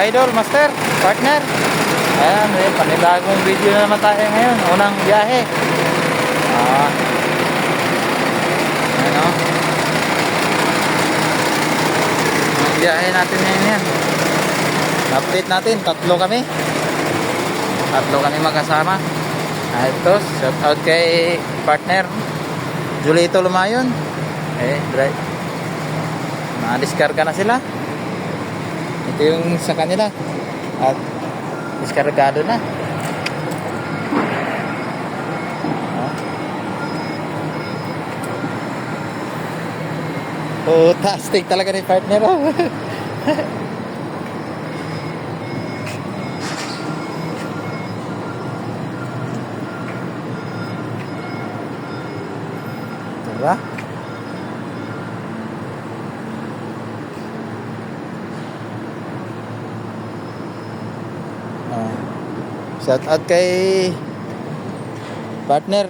idol, master, partner. Ayan, panibagong video na naman tayo ngayon. Unang biyahe. Ano? Unang biyahe natin ngayon yan. Update natin, tatlo kami magkasama. Ito, shout out kay partner Julito Lumayon. Drive. Diskarga na sila. Ito yung sa kanila. At diskargado na. Tastic talaga ni partner. Diba? Shout out kay partner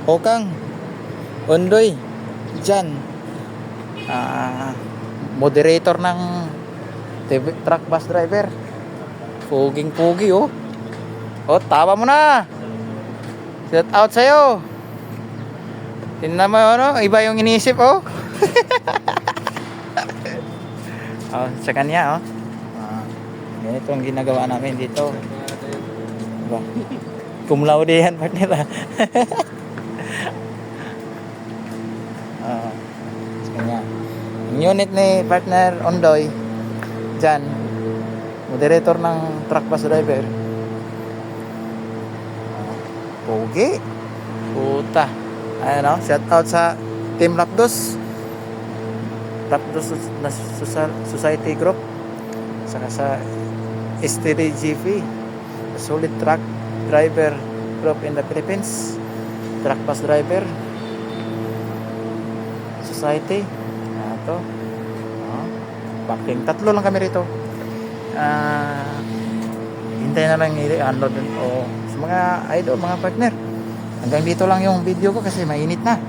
Hokang Ondoy Jan, moderator ng TV truck bus driver. Puging-pugi oh. Tawa mo na. Shout out sa'yo. Tingnan mo ano, iba yung iniisip oh. Sa kanya oh. Ganito ang ginagawa namin dito. Diba? Cum laude yan, partner. Sa kanya. Yung unit ni partner Ondoy Jan, moderator ng truck bus driver. Pogi. Puta. Ayan o, shout out sa Team Lapdos Society Group, saka sa STDGV, Solid Truck Driver Group in the Philippines, Truck Bus Driver Society. Ito packing, tatlo lang kami rito. Hintay na lang i-unload o sa mga idol, mga partner. Hanggang dito lang yung video ko kasi mainit na.